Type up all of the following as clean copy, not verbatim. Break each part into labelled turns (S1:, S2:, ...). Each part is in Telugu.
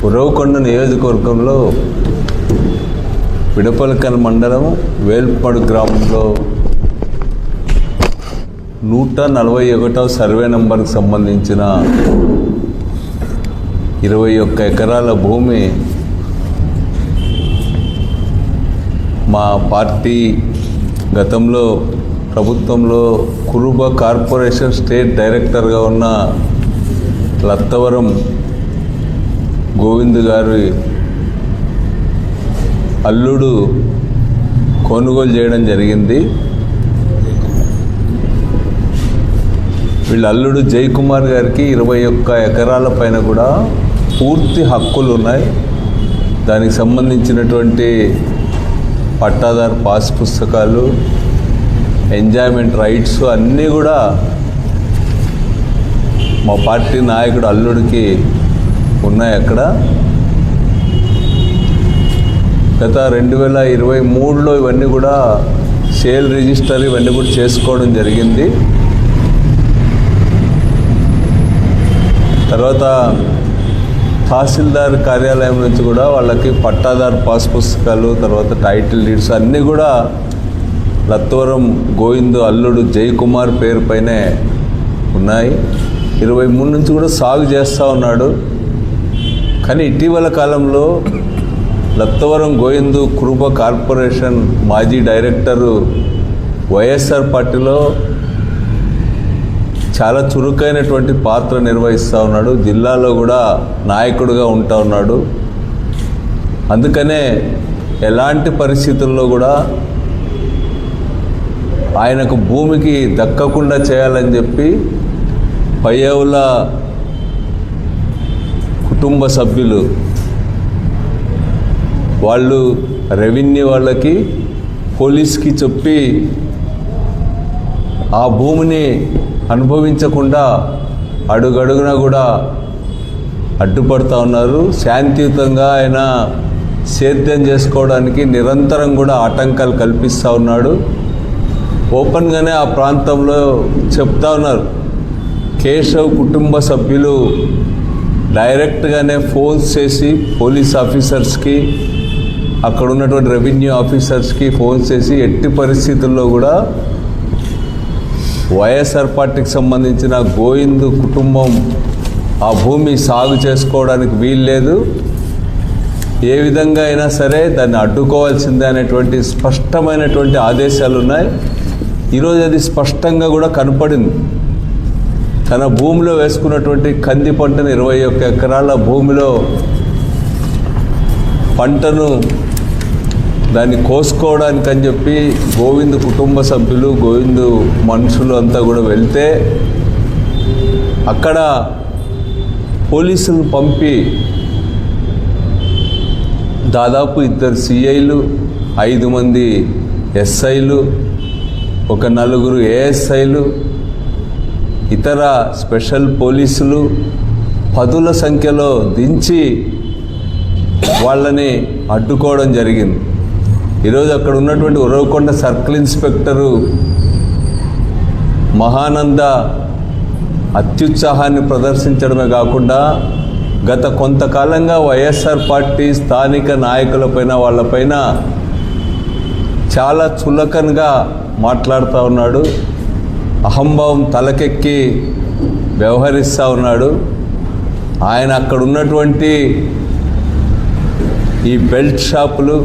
S1: ఉరవకొండ నియోజకవర్గంలో పిడపలకల్ మండలం వేల్పాడు గ్రామంలో 141వ సర్వే నంబర్కి సంబంధించిన 21 ఎకరాల భూమి మా పార్టీ గతంలో ప్రభుత్వంలో కురుబ కార్పొరేషన్ స్టేట్ డైరెక్టర్గా ఉన్న లత్తవరం గోవింద్ గారి అల్లుడు కొనుగోలు చేయడం జరిగింది. వీళ్ళ అల్లుడు జయకుమార్ గారికి 21 ఎకరాల పైన కూడా పూర్తి హక్కులు ఉన్నాయి. దానికి సంబంధించినటువంటి పట్టాదారు పాస్ పుస్తకాలు, ఎంజాయ్మెంట్ రైట్స్ అన్నీ కూడా మా పార్టీ నాయకుడు అల్లుడికి ఉన్నాయి. అక్కడ గత 2023లో ఇవన్నీ కూడా సేల్ రిజిస్టర్ ఇవన్నీ కూడా చేసుకోవడం జరిగింది. తర్వాత తహసీల్దార్ కార్యాలయం నుంచి కూడా వాళ్ళకి పట్టాదారు పాస్ పుస్తకాలు, తర్వాత టైటిల్ డీడ్స్ అన్నీ కూడా లత్తవరం గోవింద్ అల్లుడు జయకుమార్ పేరు పైనే ఉన్నాయి. 23 నుంచి కూడా సాగు చేస్తూ ఉన్నాడు. కానీ ఇటీవల కాలంలో లత్తవరం గోవింద్ కురుబ కార్పొరేషన్ మాజీ డైరెక్టరు వైఎస్ఆర్ పార్టీలో చాలా చురుకైనటువంటి పాత్ర నిర్వహిస్తూ ఉన్నాడు. జిల్లాలో కూడా నాయకుడిగా ఉంటా ఉన్నాడు. అందుకనే ఎలాంటి పరిస్థితుల్లో కూడా ఆయనకు భూమికి దక్కకుండా చేయాలని చెప్పి పయ్యవుల కుటుంబ సభ్యులు వాళ్ళు రెవెన్యూ వాళ్ళకి పోలీస్కి చెప్పి ఆ భూమిని అనుభవించకుండా అడుగడుగునా కూడా అడ్డుపడుతూ ఉన్నారు. శాంతియుతంగా ఆయన సేద్యం చేసుకోవడానికి నిరంతరం కూడా ఆటంకాలు కల్పిస్తూ ఉన్నాడు. ఓపెన్గానే ఆ ప్రాంతంలో చెప్తా ఉన్నారు. కేశవ్ కుటుంబ సభ్యులు డైరెక్ట్గానే ఫోన్స్ చేసి పోలీస్ ఆఫీసర్స్కి, అక్కడ ఉన్నటువంటి రెవెన్యూ ఆఫీసర్స్కి ఫోన్ చేసి ఎట్టి పరిస్థితుల్లో కూడా వైఎస్ఆర్ పార్టీకి సంబంధించిన గోవింద్ కుటుంబం ఆ భూమి సాగు చేసుకోవడానికి వీల్లేదు, ఏ విధంగా అయినా సరే దాన్ని అడ్డుకోవాల్సిందే అనేటువంటి స్పష్టమైనటువంటి ఆదేశాలు ఉన్నాయి. ఈరోజు అది స్పష్టంగా కూడా కనపడింది. తన భూమిలో వేసుకున్నటువంటి కంది పంటను 21 ఎకరాల భూమిలో పంటను దాన్ని కోసుకోవడానికి అని చెప్పి గోవింద్ కుటుంబ సభ్యులు, గోవింద్ మనుషులు అంతా కూడా వెళ్తే అక్కడ పోలీసులను పంపి దాదాపు 2 సిఐలు, 5 మంది ఎస్ఐలు, ఒక 4 ఏఎస్ఐలు, ఇతర స్పెషల్ పోలీసులు 10ల సంఖ్యలో దించి వాళ్ళని అడ్డుకోవడం జరిగింది. ఈరోజు అక్కడ ఉన్నటువంటి ఉరవకొండ సర్కిల్ ఇన్స్పెక్టరు మహానంద అత్యుత్సాహాన్ని ప్రదర్శించడమే కాకుండా గత కొంతకాలంగా వైఎస్ఆర్ పార్టీ స్థానిక నాయకులపైన వాళ్ళపైన చాలా చులకనగా మాట్లాడుతూ ఉన్నాడు. అహంభావం తలకెక్కి వ్యవహరిస్తూ ఉన్నాడు. ఆయన అక్కడ ఉన్నటువంటి ఈ బెల్ట్ షాపులు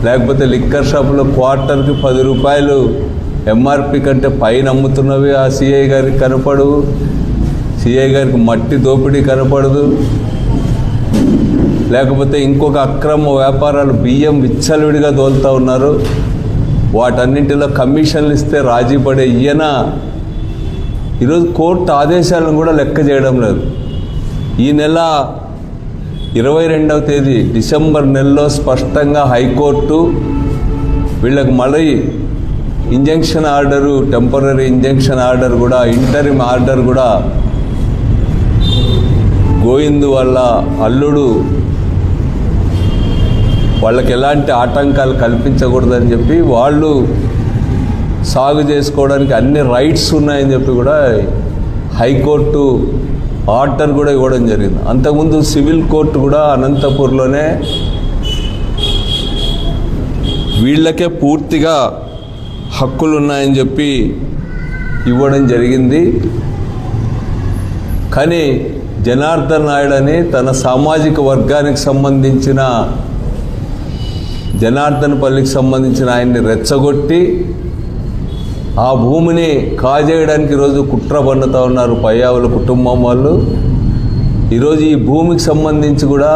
S1: లేకపోతే లిక్కర్ షాపులో క్వార్టర్కి 10 రూపాయలు ఎంఆర్పి కంటే పైన అమ్ముతున్నవి ఆ సిఐ గారికి కనపడవు. సిఐ గారికి మట్టి దోపిడీ కనపడదు. లేకపోతే ఇంకొక అక్రమ వ్యాపారాలు బియ్యం విచ్చలవిడిగా దోలుతూ ఉన్నారు. వాటన్నింటిలో కమిషన్లు ఇస్తే రాజీ పడే ఈయన ఈరోజు కోర్టు ఆదేశాలను కూడా లెక్క చేయడం లేదు. ఈ నెల 22వ తేదీ డిసెంబర్ నెలలో స్పష్టంగా హైకోర్టు వీళ్ళకి మళ్ళీ injunction order, temporary injunction order కూడా, ఇంటరిమ్ ఆర్డర్ కూడా గోవింద్ వాళ్ళ అల్లుడు వాళ్ళకి ఎలాంటి ఆటంకాలు కల్పించకూడదని చెప్పి వాళ్ళు సాగు చేసుకోవడానికి అన్ని రైట్స్ ఉన్నాయని చెప్పి కూడా హైకోర్టు ఆర్డర్ కూడా ఇవ్వడం జరిగింది. అంతకుముందు సివిల్ కోర్టు కూడా అనంతపూర్లోనే వీళ్ళకే పూర్తిగా హక్కులు ఉన్నాయని చెప్పి ఇవ్వడం జరిగింది. కానీ జనార్దన్ నాయుడు అని తన సామాజిక వర్గానికి సంబంధించిన జనార్దన్పల్లికి సంబంధించిన ఆయన్ని రెచ్చగొట్టి ఆ భూమిని కాజేయడానికి ఈరోజు కుట్ర పన్నుతూ ఉన్నారు పయ్యావుల కుటుంబం వాళ్ళు. ఈరోజు ఈ భూమికి సంబంధించి కూడా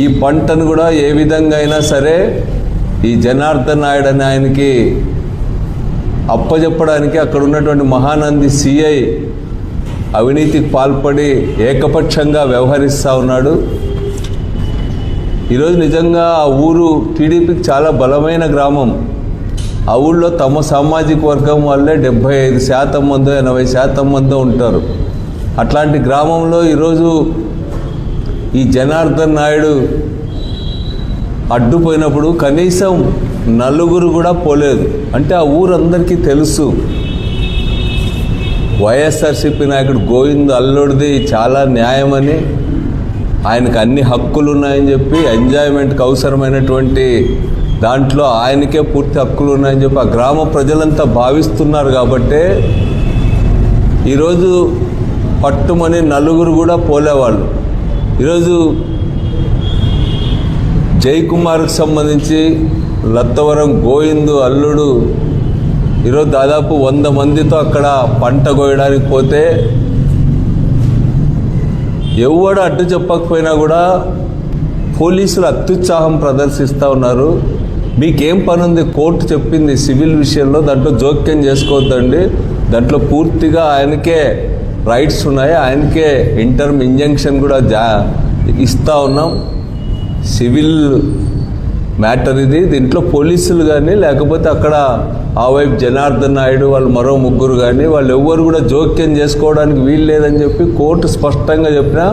S1: ఈ పంటను కూడా ఏ విధంగా అయినా సరే ఈ జనార్దన్ నాయుడు అని ఆయనకి అప్పచెప్పడానికి అక్కడ ఉన్నటువంటి మహానంది సిఐ అవినీతికి పాల్పడి ఏకపక్షంగా వ్యవహరిస్తూ ఉన్నాడు. ఈరోజు నిజంగా ఆ ఊరు టీడీపీకి చాలా బలమైన గ్రామం. ఆ ఊళ్ళో తమ సామాజిక వర్గం వాళ్ళే 75% మందో 80% మందో ఉంటారు. అట్లాంటి గ్రామంలో ఈరోజు ఈ జనార్దన్ నాయుడు అడ్డుపోయినప్పుడు కనీసం నలుగురు కూడా పోలేదు. అంటే ఆ ఊరందరికీ తెలుసు వైఎస్ఆర్సీపీ నాయకుడు గోవింద్ అల్లుడిది చాలా న్యాయమని, ఆయనకు అన్ని హక్కులు ఉన్నాయని చెప్పి, ఎంజాయ్మెంట్కి అవసరమైనటువంటి దాంట్లో ఆయనకే పూర్తి హక్కులు ఉన్నాయని చెప్పి ఆ గ్రామ ప్రజలంతా భావిస్తున్నారు. కాబట్టే ఈరోజు పట్టుమని నలుగురు కూడా పోలేవాళ్ళు. ఈరోజు జయకుమార్కి సంబంధించి లత్తవరం గోవిందు అల్లుడు ఈరోజు దాదాపు 100 మందితో అక్కడ పంట కోయడానికి పోతే ఎవడు అడ్డు చెప్పకపోయినా కూడా పోలీసులు అత్యుత్సాహం ప్రదర్శిస్తూ ఉన్నారు. మీకేం పని ఉంది? కోర్టు చెప్పింది సివిల్ విషయంలో, దాంట్లో జోక్యం చేసుకోవద్దండి, దాంట్లో పూర్తిగా ఆయనకే రైట్స్ ఉన్నాయి, ఆయనకే ఇంటర్మ్ ఇంజంక్షన్ కూడా ఇస్తూ ఉన్నాం. సివిల్ మ్యాటర్ ఇది. దీంట్లో పోలీసులు కానీ లేకపోతే అక్కడ ఆ వైపు జనార్దన్ నాయుడు వాళ్ళు మరో ముగ్గురు కానీ వాళ్ళు ఎవ్వరు కూడా జోక్యం చేసుకోవడానికి వీలు లేదని చెప్పి కోర్టు స్పష్టంగా చెప్పిన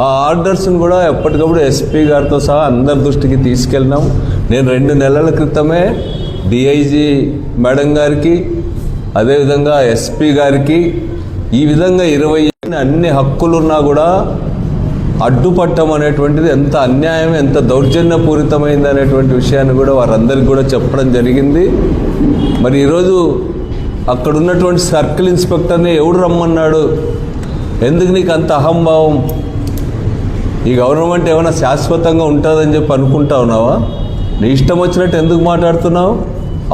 S1: ఆ ఆర్డర్స్ని కూడా ఎప్పటికప్పుడు ఎస్పీ గారితో సహా అందరి దృష్టికి తీసుకెళ్ళినాం. నేను 2 నెలల క్రితమే డిఐజీ మేడం గారికి అదేవిధంగా ఎస్పీ గారికి ఈ విధంగా 20 అన్ని హక్కులున్నా కూడా అడ్డుపట్టం అనేటువంటిది ఎంత అన్యాయం, ఎంత దౌర్జన్యపూరితమైంది అనేటువంటి విషయాన్ని కూడా వారందరికీ కూడా చెప్పడం జరిగింది. మరి ఈరోజు అక్కడ ఉన్నటువంటి సర్కిల్ ఇన్స్పెక్టర్ని ఎవడు రమ్మన్నాడు? ఎందుకు నీకు అంత అహంభావం? ఈ గవర్నమెంట్ ఏమైనా శాశ్వతంగా ఉంటుందని చెప్పి అనుకుంటా ఉన్నావా? నీ ఇష్టం వచ్చినట్టు ఎందుకు మాట్లాడుతున్నావు?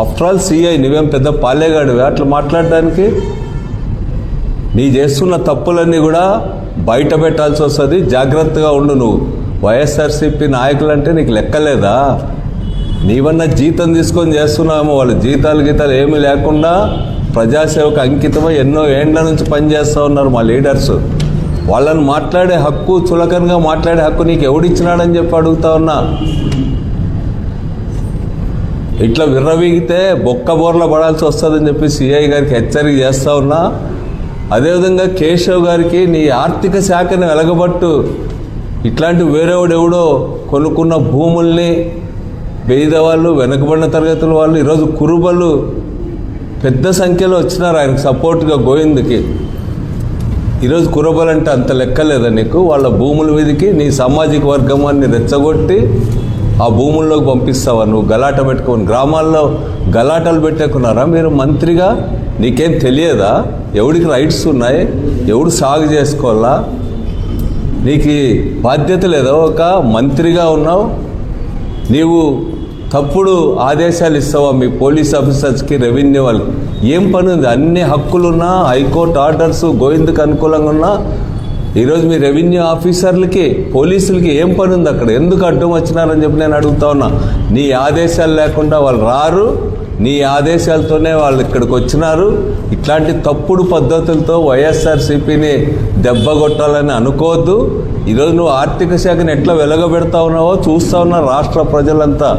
S1: ఆఫ్టర్ ఆల్ సిఐ, నువ్వేం పెద్ద పాలేగాడివే అట్లా మాట్లాడడానికి? నీ చేస్తున్న తప్పులన్నీ కూడా బయట పెట్టాల్సి వస్తుంది. జాగ్రత్తగా ఉండు. నువ్వు వైఎస్ఆర్సీపీ నాయకులంటే నీకు లెక్కలేదా? నీవన్నా జీతం తీసుకొని చేస్తున్నామో, వాళ్ళు జీతాలు ఏమీ లేకుండా ప్రజాసేవకు అంకితమై ఎన్నో ఏండ్ల నుంచి పనిచేస్తూ ఉన్నారు మా లీడర్స్. వాళ్ళని మాట్లాడే హక్కు, చులకనగా మాట్లాడే హక్కు నీకు ఎవడిచ్చినాడని చెప్పి అడుగుతా ఉన్నా. ఇట్లా విర్రవీగితే బొక్కబోర్ల పడాల్సి వస్తుందని చెప్పి సిఐ గారికి హెచ్చరిక చేస్తూ ఉన్నా. అదేవిధంగా కేశవ్ గారికి నీ ఆర్థిక శాఖను వెలగబట్టు. ఇట్లాంటి వేరేవాడెవడో కొనుక్కున్న భూముల్ని పేదవాళ్ళు, వెనుకబడిన తరగతుల వాళ్ళు, ఈరోజు కురుబలు పెద్ద సంఖ్యలో వచ్చినారు ఆయనకు సపోర్ట్గా గోవింద్కి. ఈరోజు కురుబలు అంటే అంత లెక్కలేదా నీకు? వాళ్ళ భూముల మీదకి నీ సామాజిక వర్గాన్ని రెచ్చగొట్టి ఆ భూముల్లోకి పంపిస్తావా? నువ్వు గలాట పెట్టుకోని గ్రామాల్లో గలాటలు పెట్టేకున్నారా మీరు మంత్రిగా? నీకేం తెలియదా ఎవడికి రైట్స్ ఉన్నాయి, ఎవడు సాగు చేసుకోవాలా? నీకు బాధ్యత లేదా? ఒక మంత్రిగా ఉన్నావు, నీవు తప్పుడు ఆదేశాలు ఇస్తావా మీ పోలీస్ ఆఫీసర్స్కి, రెవెన్యూ వాళ్ళకి? ఏం పని ఉంది? అన్ని హక్కులున్నా, హైకోర్టు ఆర్డర్స్ గోవింద్కి అనుకూలంగా ఉన్నా, ఈరోజు మీ రెవెన్యూ ఆఫీసర్లకి, పోలీసులకి ఏం పని ఉంది అక్కడ? ఎందుకు అడ్డం వచ్చినారని చెప్పి నేను అడుగుతా ఉన్నా. నీ ఆదేశాలు లేకుండా వాళ్ళు రారు, నీ ఆదేశాలతోనే వాళ్ళు ఇక్కడికి వచ్చినారు. ఇట్లాంటి తప్పుడు పద్ధతులతో వైఎస్ఆర్సీపీని దెబ్బ కొట్టాలని అనుకోవద్దు. ఈరోజు నువ్వు ఆర్థిక శాఖను ఎట్లా వెలగబెడతా ఉన్నావో చూస్తూ ఉన్నా రాష్ట్ర ప్రజలంతా.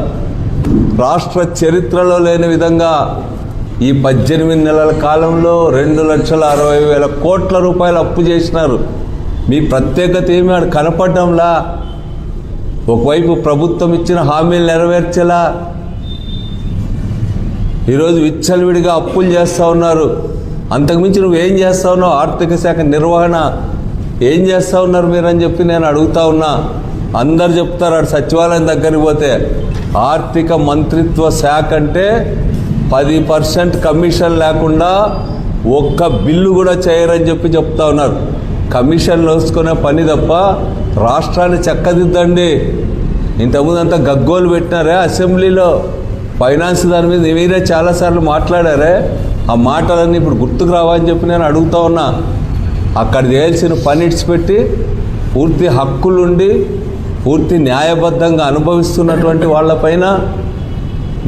S1: రాష్ట్ర చరిత్రలో లేని విధంగా ఈ 18 నెలల కాలంలో 2,60,000 కోట్ల రూపాయలు అప్పు చేసినారు. మీ ప్రత్యేకత ఏమి ఆడ కనపడడంలా? ఒకవైపు ప్రభుత్వం ఇచ్చిన హామీలు నెరవేర్చేలా ఈరోజు విచ్చలవిడిగా అప్పులు చేస్తూ ఉన్నారు. అంతకుమించి నువ్వేం చేస్తా ఉన్నావు? ఆర్థిక శాఖ నిర్వహణ ఏం చేస్తూ ఉన్నారు మీరని చెప్పి నేను అడుగుతా ఉన్నా. అందరు చెప్తారు అటు సచివాలయం దగ్గరికి పోతే ఆర్థిక మంత్రిత్వ శాఖ అంటే 10% కమిషన్ లేకుండా ఒక్క బిల్లు కూడా చేయరని చెప్పి చెప్తా ఉన్నారు. కమిషన్లు వేసుకునే పని తప్ప రాష్ట్రాన్ని చక్కదిద్దండి. ఇంతకుముందు అంతా గగ్గోలు పెట్టినారే అసెంబ్లీలో ఫైనాన్స్ దాని మీద మీరే చాలాసార్లు మాట్లాడారే. ఆ మాటలన్నీ ఇప్పుడు గుర్తుకు రావని చెప్పి నేను అడుగుతా ఉన్నా. అక్కడ చేయాల్సిన పని ఇడిచిపెట్టి పూర్తి హక్కులుండి పూర్తి న్యాయబద్ధంగా అనుభవిస్తున్నటువంటి వాళ్ళపైన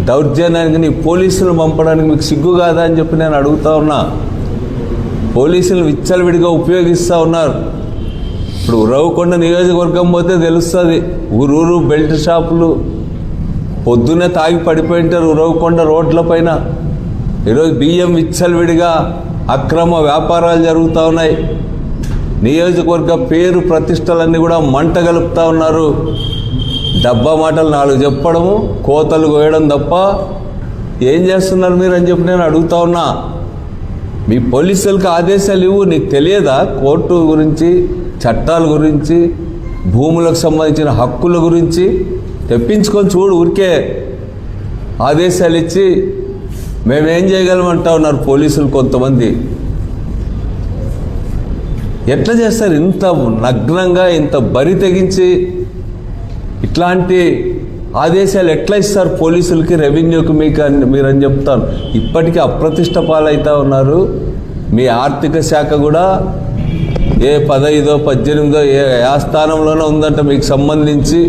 S1: దౌర్జన్యానికి పోలీసులు పంపడానికి మీకు సిగ్గు కాదా అని చెప్పి నేను అడుగుతా ఉన్నా. పోలీసులు విచ్చలవిడిగా ఉపయోగిస్తూ ఉన్నారు. ఇప్పుడు ఉరవకొండ నియోజకవర్గం పోతే తెలుస్తుంది. ఊరూరు బెల్ట్ షాపులు పొద్దున్నే తాగి పడిపోయింటారు ఉరవకొండ రోడ్ల పైన. ఈరోజు బియ్యం విచ్చలవిడిగా అక్రమ వ్యాపారాలు జరుగుతూ ఉన్నాయి. నియోజకవర్గ పేరు ప్రతిష్టలన్నీ కూడా మంట గలుపుతూ ఉన్నారు. డబ్బా మాటలు 4 చెప్పడము, కోతలు కోయడం తప్ప ఏం చేస్తున్నారు మీరు అని చెప్పి నేను అడుగుతా ఉన్నా. మీ పోలీసులకు ఆదేశాలు ఇవ్వు. నీకు తెలియదా కోర్టు గురించి, చట్టాల గురించి, భూములకు సంబంధించిన హక్కుల గురించి? తెప్పించుకొని చూడు. ఊరికే ఆదేశాలు ఇచ్చి మేమేం చేయగలమంటా ఉన్నారు పోలీసులు కొంతమంది. ఎట్లా చేస్తారు ఇంత నగ్నంగా, ఇంత బరి తెగించి? ఇట్లాంటి ఆదేశాలు ఎట్లా ఇస్తారు పోలీసులకి, రెవెన్యూకి మీకు మీరని చెప్తాను. ఇప్పటికీ అప్రతిష్ట పాలవుతూ ఉన్నారు. మీ ఆర్థిక శాఖ కూడా ఏ 15, 18 ఏ స్థానంలోనే ఉందంట మీకు సంబంధించి.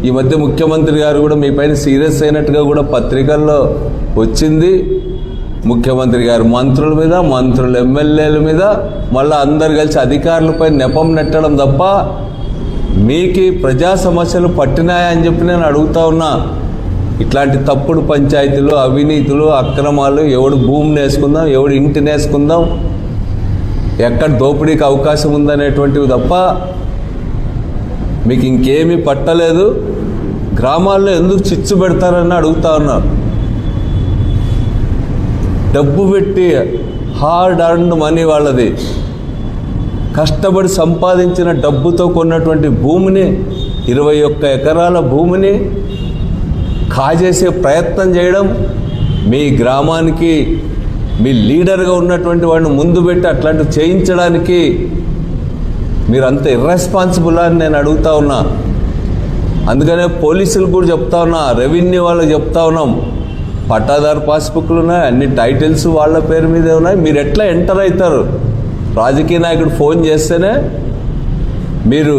S1: ఈ మధ్య ముఖ్యమంత్రి గారు కూడా మీ పైన సీరియస్ అయినట్టుగా కూడా పత్రికల్లో వచ్చింది. ముఖ్యమంత్రి గారు మంత్రుల మీద, మంత్రులు ఎమ్మెల్యేల మీద, మళ్ళీ అందరు కలిసి అధికారులపై నెపం నెట్టడం తప్ప మీకు ప్రజా సమస్యలు పట్టినాయా అని చెప్పి నేను అడుగుతా ఉన్నా. ఇట్లాంటి తప్పుడు పంచాయతీలు, అవినీతులు, అక్రమాలు, ఎవడు భూమిని వేసుకుందాం, ఎవడు ఇంటిని వేసుకుందాం, ఎక్కడ దోపిడీకి అవకాశం ఉందనేటువంటివి తప్ప మీకు ఇంకేమీ పట్టలేదు. గ్రామాల్లో ఎందుకు చిచ్చు పెడతారని అడుగుతా ఉన్నారు. డబ్బు పెట్టి హార్డ్ అర్న్డ్ మనీ వాళ్ళది, కష్టపడి సంపాదించిన డబ్బుతో కొన్నటువంటి భూమిని, 21 ఎకరాల భూమిని కాజేసే ప్రయత్నం చేయడం, మీ గ్రామానికి మీ లీడర్గా ఉన్నటువంటి వాడిని ముందు పెట్టి అట్లాంటివి చేయించడానికి మీరంత ఇర్రెస్పాన్సిబుల్ అని నేను అడుగుతా ఉన్నా. అందుకనే పోలీసులు కూడా చెప్తా ఉన్నా, రెవెన్యూ వాళ్ళకి చెప్తా ఉన్నాం, పట్టాదారు పాస్బుక్లు ఉన్నాయి, అన్ని టైటిల్స్ వాళ్ళ పేరు మీదే ఉన్నాయి. మీరు ఎట్లా ఎంటర్ అవుతారు? రాజకీయ నాయకుడు ఫోన్ చేస్తేనే మీరు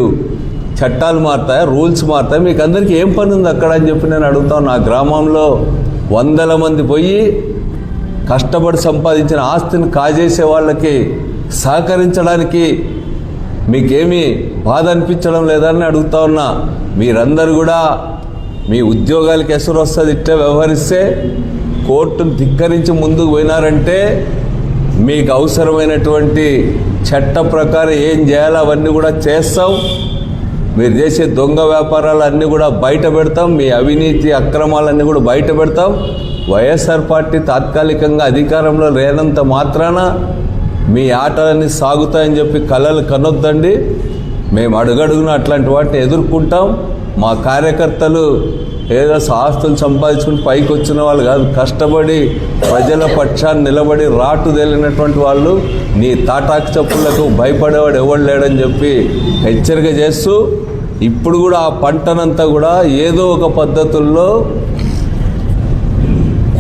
S1: చట్టాలు మారుతాయి, రూల్స్ మారుతాయి, మీకు అందరికీ ఏం పని ఉంది అక్కడ అని చెప్పి నేను అడుగుతాను. నా గ్రామంలో 100 మంది పోయి కష్టపడి సంపాదించిన ఆస్తిని కాజేసే వాళ్ళకి సహకరించడానికి మీకేమీ బాధ అనిపించడం లేదని అడుగుతా ఉన్నా. మీరందరూ కూడా మీ ఉద్యోగాలకు ఎసరు వస్తుంది ఇట్లా వ్యవహరిస్తే. కోర్టును ధిక్కరించి ముందుకు పోయినారంటే మీకు అవసరమైనటువంటి చట్ట ప్రకారం ఏం చేయాలో అవన్నీ కూడా చేస్తాం. మీరు చేసే దొంగ వ్యాపారాలు అన్నీ కూడా బయట పెడతాం. మీ అవినీతి అక్రమాలన్నీ కూడా బయట పెడతాం. వైఎస్ఆర్ పార్టీ తాత్కాలికంగా అధికారంలో లేనంత మాత్రాన మీ ఆటలన్నీ సాగుతాయని చెప్పి కలలు కనొద్దండి. మేము అడుగడుగున అట్లాంటి వాటిని ఎదుర్కొంటాం. మా కార్యకర్తలు ఏదో ఆస్తులు సంపాదించుకుని పైకి వచ్చిన వాళ్ళు కాదు, కష్టపడి ప్రజల పక్షాన్ని నిలబడి రాటు తేలినటువంటి వాళ్ళు. నీ తాటాకు చెప్పులకు భయపడేవాడు ఎవడు లేడని చెప్పి హెచ్చరిక చేస్తూ, ఇప్పుడు కూడా ఆ పంటనంతా కూడా ఏదో ఒక పద్ధతుల్లో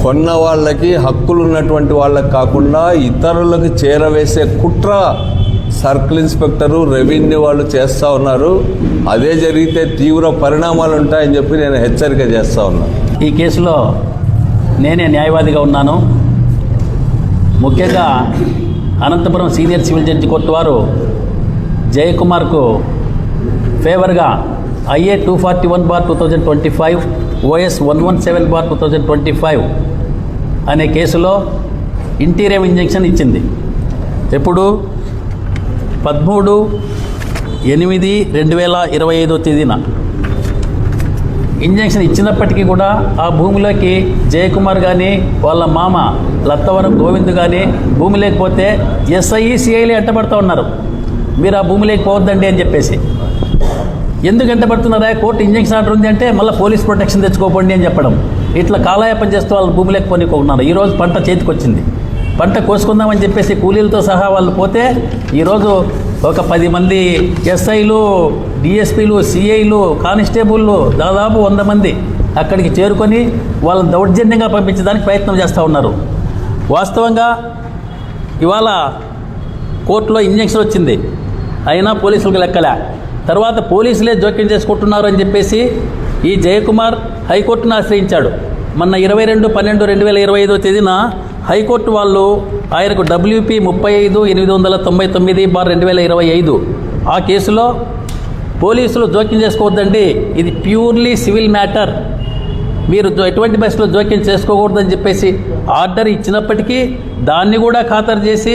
S1: కొన్న వాళ్ళకి, హక్కులు ఉన్నటువంటి వాళ్ళకి కాకుండా ఇతరులకు చేరవేసే కుట్ర సర్కిల్ ఇన్స్పెక్టరు, రెవెన్యూ వాళ్ళు చేస్తూ ఉన్నారు. అదే జరిగితే తీవ్ర పరిణామాలు ఉంటాయని చెప్పి నేను హెచ్చరిక చేస్తూ ఉన్నాను.
S2: ఈ కేసులో నేనే న్యాయవాదిగా ఉన్నాను. ముఖ్యంగా Anantapur senior civil judge court వారు జయకుమార్కు ఫేవర్గా IA 241/2025, OS 117/2025 అనే కేసులో ఇంటీరియం ఇంజెక్షన్ ఇచ్చింది. ఎప్పుడు 13/8/2025 తేదీన ఇంజెక్షన్ ఇచ్చినప్పటికీ కూడా ఆ భూమిలోకి జయకుమార్ కానీ వాళ్ళ మామ లత్తవరం గోవింద్ కానీ భూమి లేకపోతే SI, CIలే అడ్డపడుతూ ఉన్నారు. మీరు ఆ భూమిలోకి పోవద్దండి అని చెప్పేసి. ఎందుకు ఎంత పడుతున్నారా, కోర్టు ఇంజక్షన్ ఆర్డర్ ఉంది అంటే మళ్ళీ పోలీస్ ప్రొటెక్షన్ తెచ్చుకోకండి అని చెప్పడం. ఇట్లా కాలయాపన చేస్తూ వాళ్ళు భూమిలోకి పోనీకోకున్నారు. ఈరోజు పంట చేతికి వచ్చింది, పంట కోసుకుందామని చెప్పేసి కూలీలతో సహా వాళ్ళు పోతే ఈరోజు ఒక 10 మంది ఎస్ఐలు, డిఎస్పీలు, సిఐలు, కానిస్టేబుళ్ళు, దాదాపు 100 మంది అక్కడికి చేరుకొని వాళ్ళని దౌర్జన్యంగా పంపించడానికి ప్రయత్నం చేస్తూ ఉన్నారు. వాస్తవంగా ఇవాళ కోర్టులో ఇంజక్షన్ వచ్చింది, అయినా పోలీసులకు లెక్కలే. తర్వాత పోలీసులే జోక్యం చేసుకుంటున్నారు అని చెప్పేసి ఈ జయకుమార్ హైకోర్టును ఆశ్రయించాడు. మొన్న 22/12/2025 తేదీన హైకోర్టు వాళ్ళు ఆయనకు WP 35/899/2025 ఆ కేసులో పోలీసులు జోక్యం చేసుకోవద్దండి, ఇది ప్యూర్లీ సివిల్ మ్యాటర్, మీరు ఎటువంటి బస్సులో జోక్యం చేసుకోకూడదని చెప్పేసి ఆర్డర్ ఇచ్చినప్పటికీ దాన్ని కూడా ఖాతరు చేసి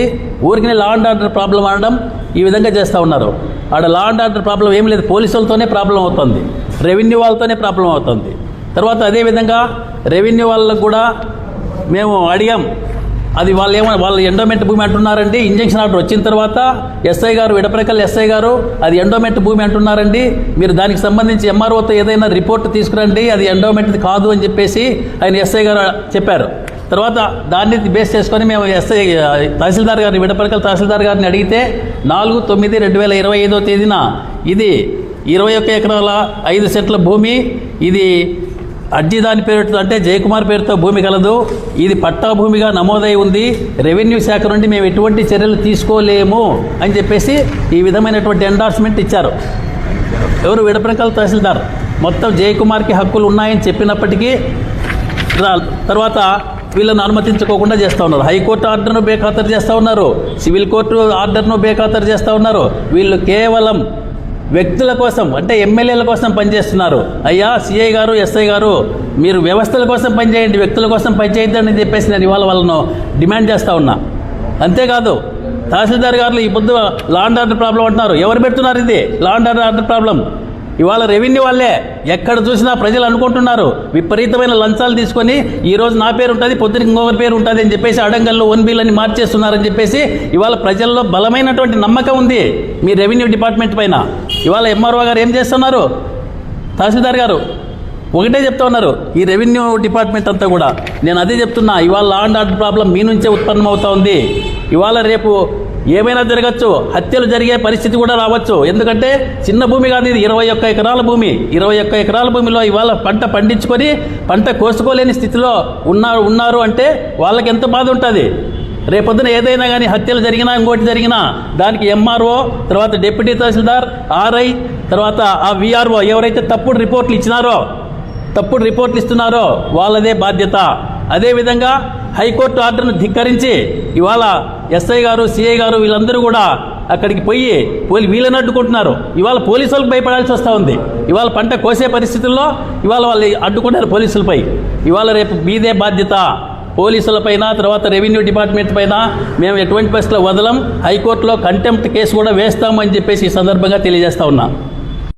S2: ఊరికి లా అండ్ ఆర్డర్ ప్రాబ్లం అనడం ఈ విధంగా చేస్తూ ఉన్నారు. ఆడ లా అండ్ ఆర్డర్ ప్రాబ్లం ఏం లేదు, పోలీసులతోనే ప్రాబ్లం అవుతుంది, రెవెన్యూ వాళ్ళతోనే ప్రాబ్లం అవుతుంది. తర్వాత అదేవిధంగా రెవెన్యూ వాళ్ళకు కూడా మేము అడిగాం, అది వాళ్ళు ఎండోమెంట్ భూమి అంటున్నారండి. ఇంజక్షన్ ఆర్డర్ వచ్చిన తర్వాత ఎస్ఐ గారు, విడప్రకల్ ఎస్ఐ గారు అది ఎండోమెంట్ భూమి అంటున్నారండి, మీరు దానికి సంబంధించి ఎంఆర్ఓతో ఏదైనా రిపోర్ట్ తీసుకురండి, అది ఎండోమెంట్ది కాదు అని చెప్పేసి ఆయన ఎస్ఐ గారు చెప్పారు. తర్వాత దాన్ని బేస్ చేసుకొని మేము తహసీల్దార్ గారిని, విడప్రకల్ తహసీల్దార్ గారిని అడిగితే 4/9/2025 తేదీన ఇది 21 ఎకరాల 5 సెంట్ల భూమి, ఇది అర్జీదాని పేరుతో అంటే జయకుమార్ పేరుతో భూమి కలదు, ఇది పట్టా భూమిగా నమోదై ఉంది, రెవెన్యూ శాఖ నుండి మేము ఎటువంటి చర్యలు తీసుకోలేము అని చెప్పేసి ఈ విధమైనటువంటి ఎండార్స్మెంట్ ఇచ్చారు. ఎవరు? విడప్రకల్ తహసీల్దార్. మొత్తం జయకుమార్కి హక్కులు ఉన్నాయని చెప్పినప్పటికీ తర్వాత వీళ్ళని అనుమతించుకోకుండా చేస్తూ ఉన్నారు. హైకోర్టు ఆర్డర్ను బేఖాతరు చేస్తూ ఉన్నారు, సివిల్ కోర్టు ఆర్డర్ను బేఖాతరు చేస్తూ ఉన్నారు. వీళ్ళు కేవలం వ్యక్తుల కోసం అంటే ఎమ్మెల్యేల కోసం పనిచేస్తున్నారు. అయ్యా సిఐ గారు, ఎస్ఐ గారు, మీరు వ్యవస్థల కోసం పనిచేయండి, వ్యక్తుల కోసం పనిచేయద్దని చెప్పేసి నేను ఇవాళ వాళ్ళను డిమాండ్ చేస్తూ ఉన్నా. అంతేకాదు తహసీల్దార్ గారు ఈ పొద్దు లా అండ్ ఆర్డర్ ప్రాబ్లం అంటున్నారు. ఎవరు పెడుతున్నారు ఇది లా అండ్ ఆర్డర్ ప్రాబ్లం? ఇవాళ రెవెన్యూ వాళ్ళే. ఎక్కడ చూసినా ప్రజలు అనుకుంటున్నారు విపరీతమైన లంచాలు తీసుకొని ఈరోజు నా పేరు ఉంటుంది, పొద్దున ఇంకొకరి పేరు ఉంటుంది అని చెప్పేసి అడంగల్లో 1 బిల్లని మార్చేస్తున్నారని చెప్పేసి ఇవాళ ప్రజల్లో బలమైనటువంటి నమ్మకం ఉంది మీ రెవెన్యూ డిపార్ట్మెంట్ పైన. ఇవాళ ఎంఆర్ఓ గారు ఏం చేస్తున్నారు, తహసీల్దార్ గారు ఒకటే చెప్తా ఉన్నారు, ఈ రెవెన్యూ డిపార్ట్మెంట్ అంతా కూడా. నేను అదే చెప్తున్నా, ఇవాళ లా అండ్ ఆర్డర్ ప్రాబ్లం మీ నుంచే ఉత్పన్నమవుతా ఉంది. ఇవాళ రేపు ఏమైనా జరగచ్చు, హత్యలు జరిగే పరిస్థితి కూడా రావచ్చు. ఎందుకంటే చిన్న భూమి కాదు ఇది, 21 ఎకరాల భూమి. 21 ఎకరాల భూమిలో ఇవాళ పంట పండించుకొని పంట కోసుకోలేని స్థితిలో ఉన్నారు అంటే వాళ్ళకి ఎంత బాధ ఉంటుంది. రేపొద్దున ఏదైనా కానీ హత్యలు జరిగినా ఇంకోటి జరిగినా దానికి ఎంఆర్ఓ, తర్వాత డిప్యూటీ తహసీల్దార్, ఆర్ఐ, తర్వాత ఆ విఆర్ఓ ఎవరైతే తప్పుడు రిపోర్ట్లు ఇస్తున్నారో వాళ్ళదే బాధ్యత. అదేవిధంగా హైకోర్టు ఆర్డర్ను ధిక్కరించి ఇవాళ ఎస్ఐ గారు, సిఐ గారు వీళ్ళందరూ కూడా అక్కడికి పోయి వీళ్ళని అడ్డుకుంటున్నారు. ఇవాళ పోలీసులకు భయపడాల్సి వస్తూ ఉంది. ఇవాళ పంట కోసే పరిస్థితుల్లో ఇవాళ వాళ్ళు అడ్డుకుంటారు పోలీసులపై. ఇవాళ రేపు మీదే బాధ్యత. పోలీసులపైన, తర్వాత రెవెన్యూ డిపార్ట్మెంట్ పైన మేము ఎటువంటి పరిస్థితుల్లో వదలం, హైకోర్టులో కంటెంప్ట్ కేసు కూడా వేస్తాము అని చెప్పేసి ఈ సందర్భంగా తెలియజేస్తా ఉన్నా.